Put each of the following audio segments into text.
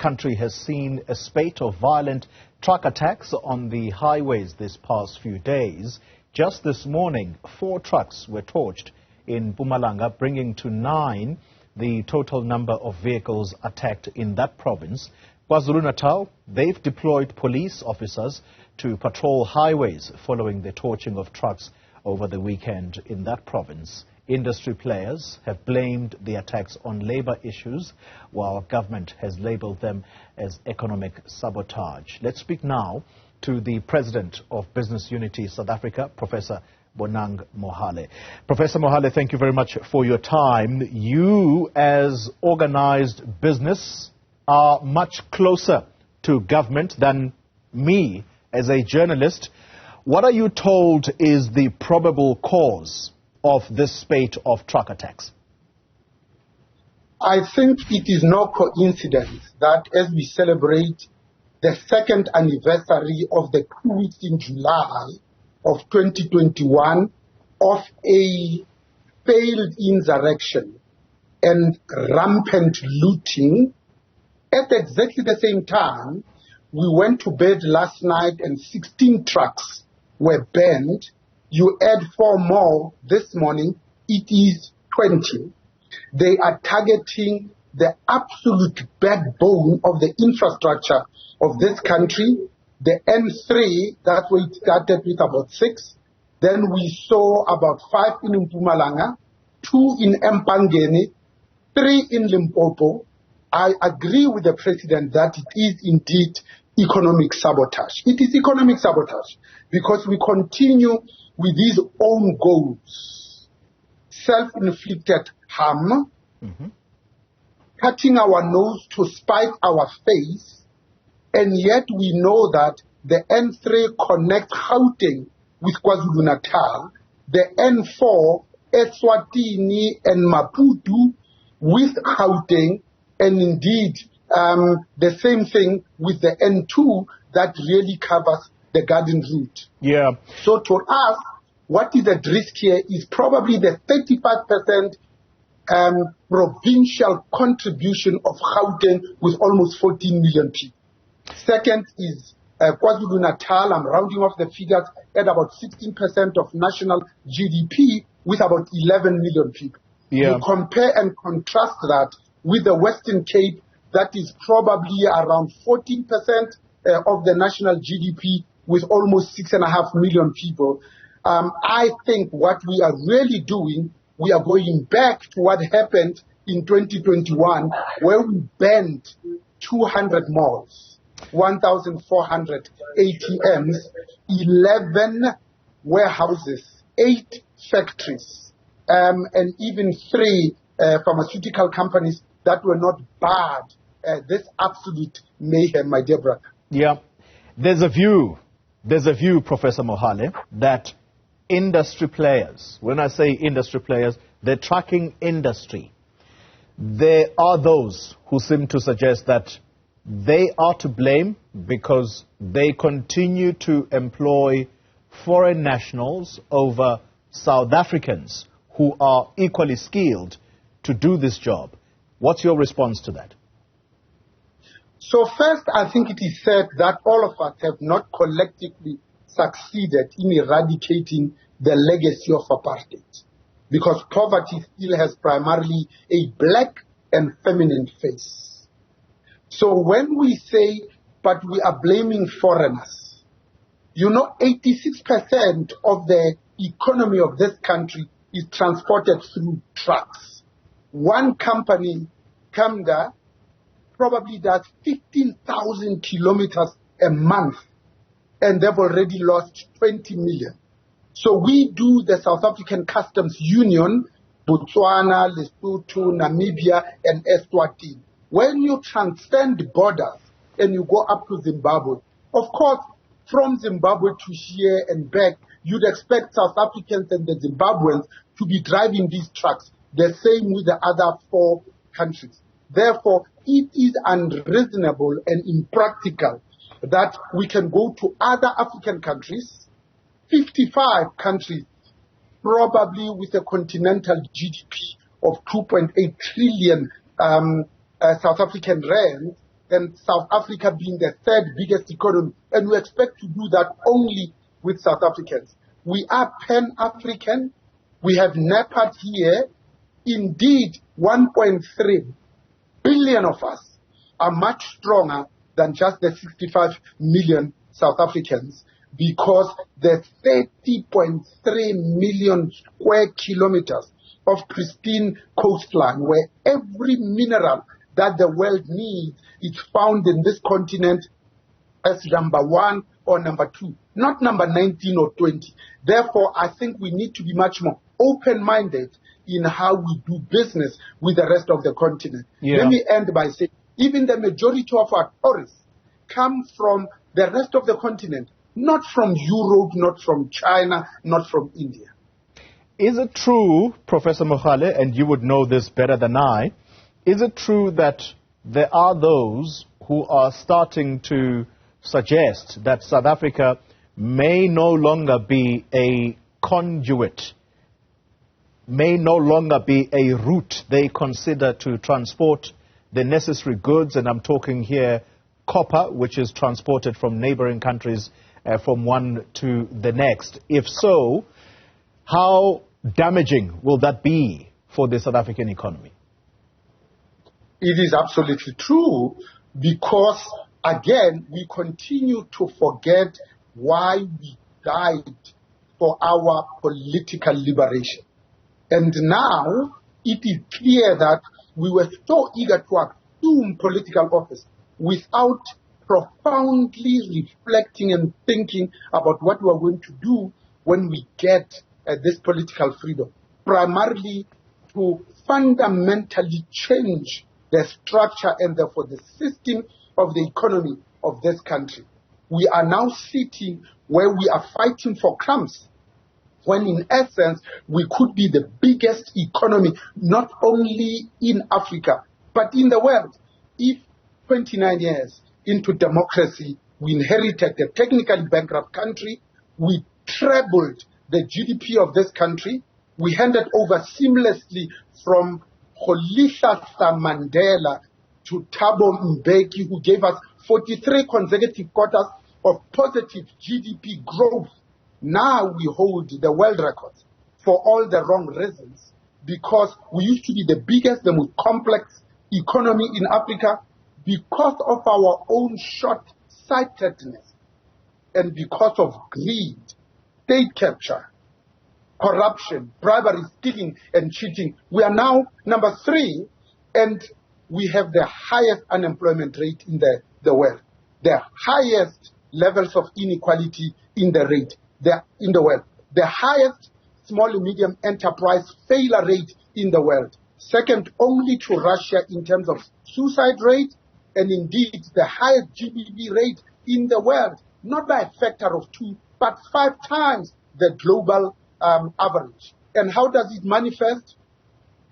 country has seen a spate of violent truck attacks on the highways this past few days. Just this morning, 4 trucks were torched in Mpumalanga, bringing to 9 the total number of vehicles attacked in that province. KwaZulu-Natal, they've deployed police officers to patrol highways following the torching of trucks over the weekend in that province. Industry players have blamed the attacks on labor issues, while government has labeled them as economic sabotage. Let's speak now to the President of Business Unity South Africa, Professor Bonang Mohale. Professor Mohale, thank you very much for your time. You, as organized business, are much closer to government than me as a journalist. What are you told is the probable cause of this spate of truck attacks? I think it is no coincidence that as we celebrate the 2nd anniversary of the coup in July of 2021 of a failed insurrection and rampant looting, at exactly the same time, we went to bed last night and 16 trucks were burned. You add 4 more this morning, it is 20. They are targeting the absolute backbone of the infrastructure of this country. The N3, that's where it started with about 6. Then we saw about 5 in Mpumalanga, 2 in Mpangeni, 3 in Limpopo. I agree with the President that it is indeed economic sabotage. It is economic sabotage because we continue with these own goals, self-inflicted harm, cutting our nose to spite our face, and yet we know that the N3 connects Gauteng with KwaZulu-Natal, the N4, Eswatini and Maputo with Gauteng, and indeed the same thing with the N2 that really covers the Garden Route. Yeah. So to us, what is at risk here is probably the 35% provincial contribution of Gauteng with almost 14 million people. Second is KwaZulu-Natal, I'm rounding off the figures, at about 16% of national GDP with about 11 million people. Yeah. You compare and contrast that with the Western Cape, that is probably around 14% of the national GDP with almost 6.5 million people. I think what we are really doing, we are going back to what happened in 2021, where we banned 200 malls, 1,400 ATMs, 11 warehouses, 8 factories, and even 3 pharmaceutical companies that were not barred. This absolute mayhem, my dear brother. Yeah. There's a view, Professor Mohale, that industry players, when I say industry players, the trucking industry, there are those who seem to suggest that they are to blame because they continue to employ foreign nationals over South Africans who are equally skilled to do this job. What's your response to that? So first, I think it is said that all of us have not collectively succeeded in eradicating the legacy of apartheid, because poverty still has primarily a black and feminine face. So when we say, but we are blaming foreigners, 86% of the economy of this country is transported through trucks. One company, Kamda, probably does 15,000 kilometers a month, and they've already lost 20 million. So we do the South African Customs Union, Botswana, Lesotho, Namibia, and Eswatini. When you transcend borders and you go up to Zimbabwe, of course, from Zimbabwe to here and back, you'd expect South Africans and the Zimbabweans to be driving these trucks, the same with the other 4 countries. Therefore, it is unreasonable and impractical that we can go to other African countries, 55 countries, probably with a continental GDP of 2.8 trillion South African rand, and South Africa being the third biggest economy, and we expect to do that only with South Africans. We are Pan-African. We have NEPAD here. Indeed, 1.3 billion of us are much stronger than just the 65 million South Africans, because the 30.3 million square kilometers of pristine coastline, where every mineral that the world needs is found in this continent as number 1 or number 2, not number 19 or 20. Therefore, I think we need to be much more open-minded in how we do business with the rest of the continent. Yeah. Let me end by saying, even the majority of our tourists come from the rest of the continent, not from Europe, not from China, not from India. Is it true, Professor Mohale, and you would know this better than I, is it true that there are those who are starting to suggest that South Africa may no longer be a conduit, may no longer be a route they consider to transport the necessary goods, and I'm talking here copper, which is transported from neighboring countries from one to the next? If so, how damaging will that be for the South African economy? It is absolutely true, because, again, we continue to forget why we died for our political liberation. And now it is clear that we were so eager to assume political office without profoundly reflecting and thinking about what we are going to do when we get this political freedom, primarily to fundamentally change the structure and therefore the system of the economy of this country. We are now sitting where we are fighting for crumbs, when in essence we could be the biggest economy not only in Africa but in the world. If 29 years into democracy we inherited a technically bankrupt country, we trebled the GDP of this country, we handed over seamlessly from Rolihlahla Mandela to Thabo Mbeki, who gave us 43 consecutive quarters of positive GDP growth. Now we hold the world record for all the wrong reasons, because we used to be the biggest, the most complex economy in Africa, because of our own short-sightedness and because of greed, state capture, corruption, bribery, stealing, and cheating. We are now number 3, and we have the highest unemployment rate in the world, the highest levels of inequality in the world, the highest small and medium enterprise failure rate in the world, second only to Russia in terms of suicide rate, and indeed the highest GDP rate in the world, not by a factor of 2, but 5 times the global average. And how does it manifest?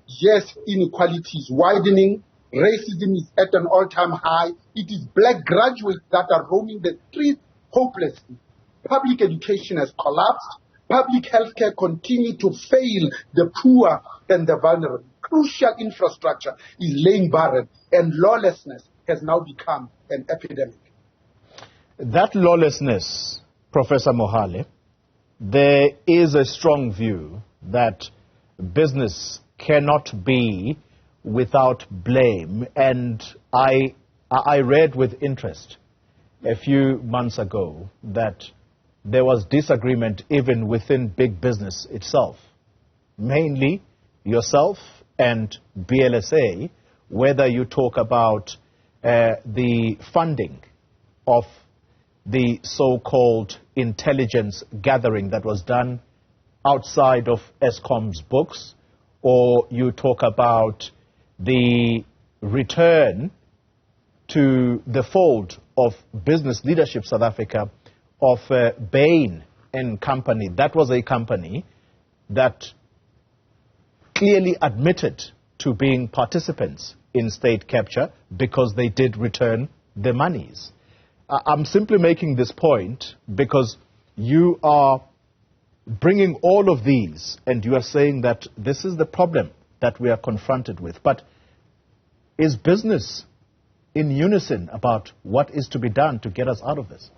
Yes, inequality is widening, racism is at an all-time high, it is black graduates that are roaming the streets hopelessly. Public education has collapsed, public health care continues to fail the poor and the vulnerable. Crucial infrastructure is laying barren, and lawlessness has now become an epidemic. That lawlessness, Professor Mohale, there is a strong view that business cannot be without blame. And I read with interest a few months ago that there was disagreement even within big business itself, mainly yourself and BLSA, whether you talk about the funding of the so-called intelligence gathering that was done outside of Eskom's books, or you talk about the return to the fold of Business Leadership South Africa of Bain and Company. That was a company that clearly admitted to being participants in state capture because they did return the monies. I'm simply making this point because you are bringing all of these and you are saying that this is the problem that we are confronted with. But is business in unison about what is to be done to get us out of this?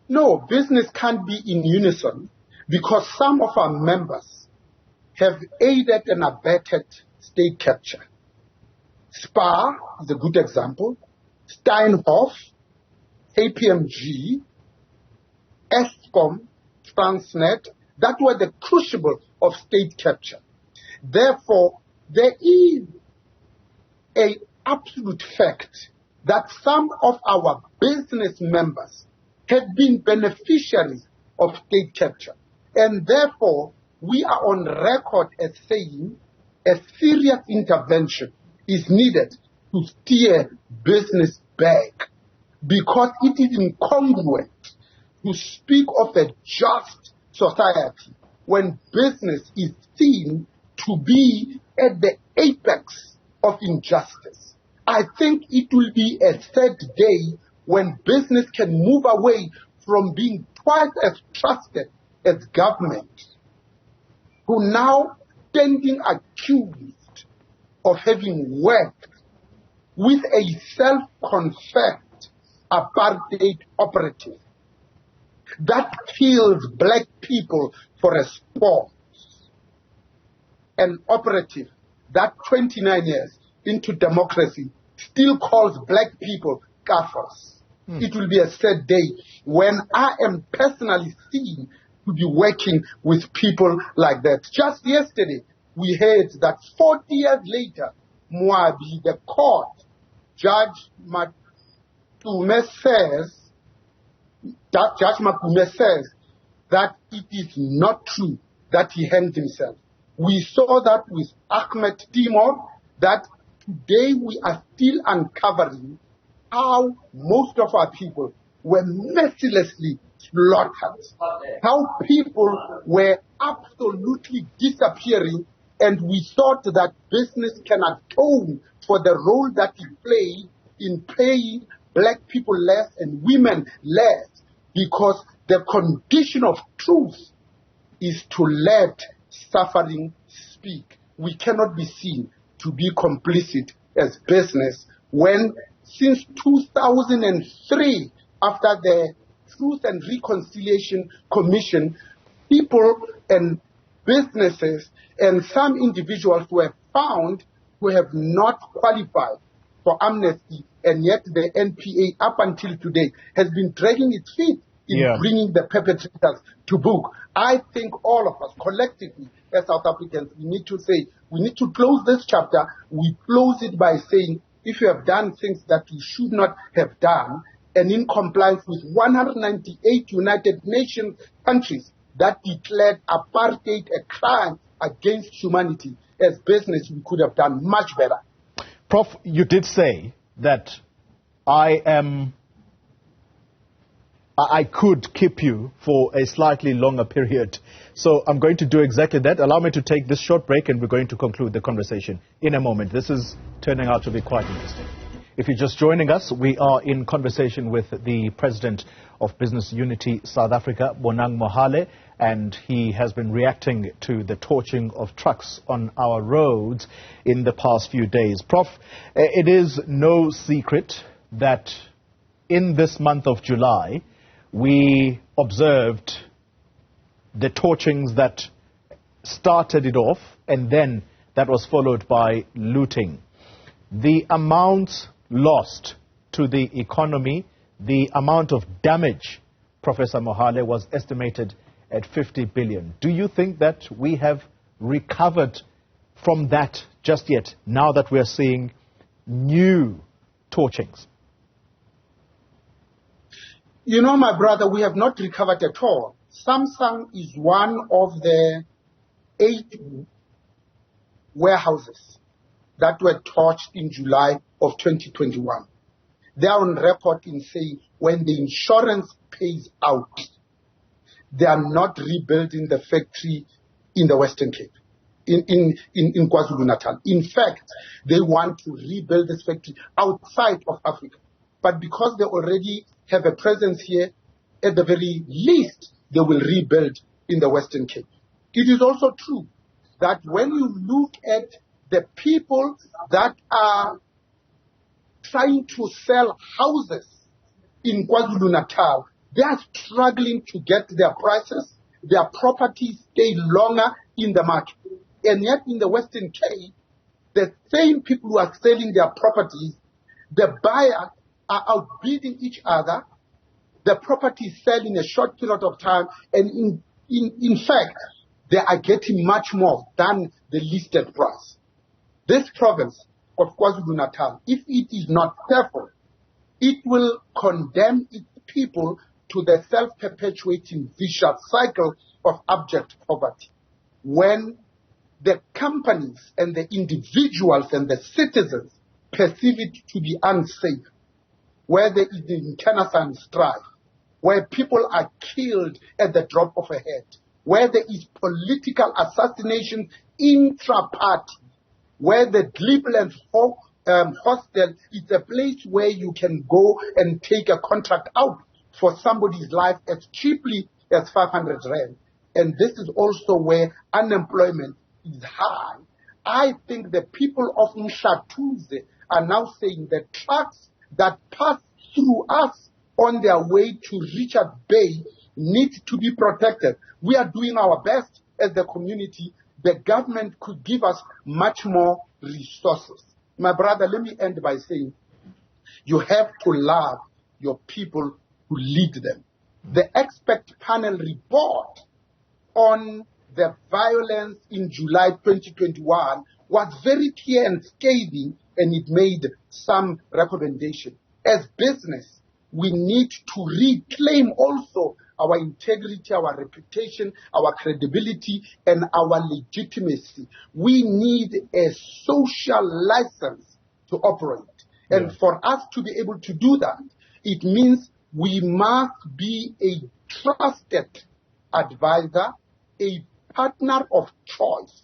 No, business can't be in unison because some of our members have aided and abetted state capture. SPAR is a good example, Steinhoff, KPMG, Eskom, Transnet, that were the crucible of state capture. Therefore, there is an absolute fact that some of our business members have been beneficiaries of state capture. And therefore, we are on record as saying a serious intervention is needed to steer business back, because it is incongruent to speak of a just society when business is seen to be at the apex of injustice. I think it will be a sad day when business can move away from being twice as trusted as government, who now standing accused of having worked with a self-confessed apartheid operative that kills black people for a sport. An operative that 29 years into democracy still calls black people kafirs. It will be a sad day when I am personally seen to be working with people like that. Just yesterday, we heard that 40 years later, Moabi, the court, Judge Matume says that it is not true that he hanged himself. We saw that with Ahmed Timor, that today we are still uncovering how most of our people were mercilessly slaughtered, how people were absolutely disappearing, and we thought that business can atone for the role that it played in paying black people less and women less, because the condition of truth is to let suffering speak. We cannot be seen to be complicit as business when since 2003, after the Truth and Reconciliation Commission, people and businesses and some individuals were found who have not qualified for amnesty, and yet the NPA up until today has been dragging its feet in bringing the perpetrators to book. I think all of us collectively as South Africans, we need to say, we need to close this chapter. We close it by saying, if you have done things that you should not have done, and in compliance with 198 United Nations countries that declared apartheid a crime against humanity, as business we could have done much better. Prof, you did say that I could keep you for a slightly longer period. So I'm going to do exactly that. Allow me to take this short break and we're going to conclude the conversation in a moment. This is turning out to be quite interesting. If you're just joining us, we are in conversation with the President of Business Unity South Africa, Bonang Mohale, and he has been reacting to the torching of trucks on our roads in the past few days. Prof, it is no secret that in this month of July, we observed the torchings that started it off, and then that was followed by looting. The amount lost to the economy, the amount of damage, Professor Mohale, was estimated at 50 billion. Do you think that we have recovered from that just yet, now that we are seeing new torchings? You know, my brother, we have not recovered at all. Samsung is one of the 8 warehouses that were torched in July of 2021. They are on record in saying when the insurance pays out, they are not rebuilding the factory in the Western Cape, in KwaZulu-Natal. In fact, they want to rebuild this factory outside of Africa. But because they already have a presence here, at the very least, they will rebuild in the Western Cape. It is also true that when you look at the people that are trying to sell houses in KwaZulu-Natal. They are struggling to get their prices. Their properties stay longer in the market. And yet in the Western Cape, the same people who are selling their properties, the buyers are outbidding each other. The properties sell in a short period of time, and in fact, they are getting much more than the listed price. This province of KwaZulu-Natal, if it is not careful, it will condemn its people to the self-perpetuating vicious cycle of abject poverty. When the companies and the individuals and the citizens perceive it to be unsafe, where there is internal strife, where people are killed at the drop of a hat, where there is political assassination intra-party, where the Cleveland hostel is a place where you can go and take a contract out for somebody's life as cheaply as 500 rand. And this is also where unemployment is high. I think the people of Mshatuze are now saying the trucks that pass through us on their way to Richard Bay need to be protected. We are doing our best as the community. The government could give us much more resources. My brother, let me end by saying you have to love your people who lead them. The expert panel report on the violence in July 2021 was very clear and scathing, and it made some recommendation. As business, we need to reclaim also our integrity, our reputation, our credibility, and our legitimacy. We need a social license to operate. And for us to be able to do that, it means we must be a trusted advisor, a partner of choice,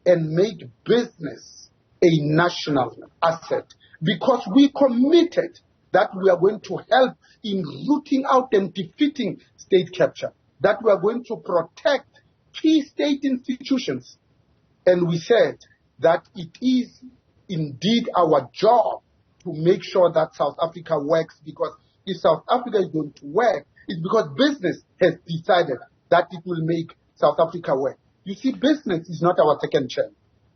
and make business a national asset. Because we committed that we are going to help in rooting out and defeating state capture, that we are going to protect key state institutions. And we said that it is indeed our job to make sure that South Africa works, because if South Africa is going to work, it's because business has decided that it will make South Africa work. You see, business is not our second chance.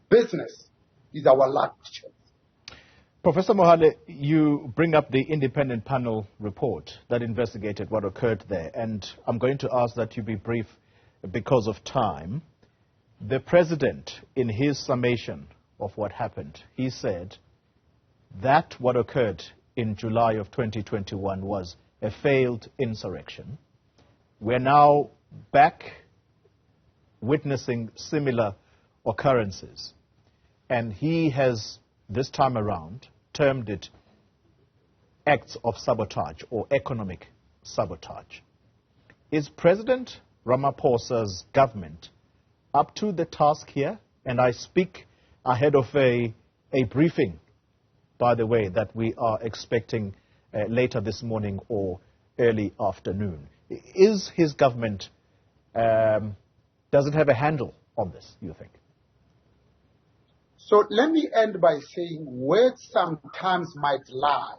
Business is our last chance. Professor Mohale, you bring up the independent panel report that investigated what occurred there, and I'm going to ask that you be brief because of time. The president, in his summation of what happened, he said that what occurred in July of 2021 was a failed insurrection. We're now back witnessing similar occurrences, and he has, this time around, termed it acts of sabotage or economic sabotage. Is President Ramaphosa's government up to the task here? And I speak ahead of a briefing, by the way, that we are expecting later this morning or early afternoon. Is his government, does it have a handle on this, you think? So let me end by saying words sometimes might lie.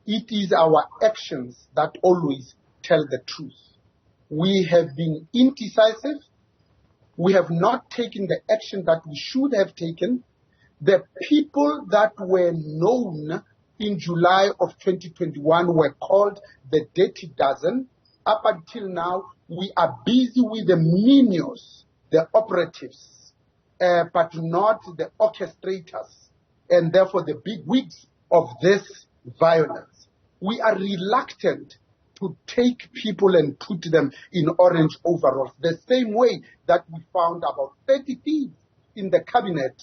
It is our actions that always tell the truth. We have been indecisive. We have not taken the action that we should have taken. The people that were known in July of 2021 were called the Dirty Dozen. Up until now, we are busy with the menials, the operatives, but not the orchestrators, and therefore the big wigs of this violence. We are reluctant to take people and put them in orange overalls, the same way that we found about 30 thieves in the cabinet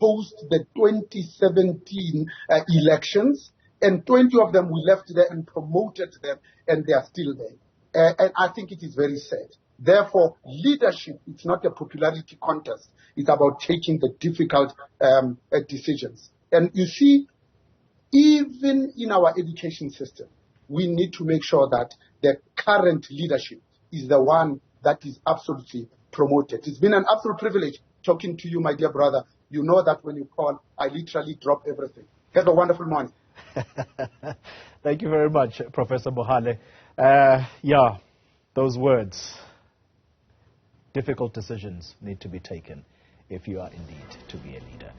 post the 2017 elections, and 20 of them we left there and promoted them, and they are still there. And I think it is very sad. Therefore, leadership is not a popularity contest. It's about taking the difficult decisions. And you see, even in our education system, we need to make sure that the current leadership is the one that is absolutely promoted. It's been an absolute privilege talking to you, my dear brother. You know that when you call, I literally drop everything. Have a wonderful morning. Thank you very much, Professor Mohale. Yeah, those words. Difficult decisions need to be taken if you are indeed to be a leader.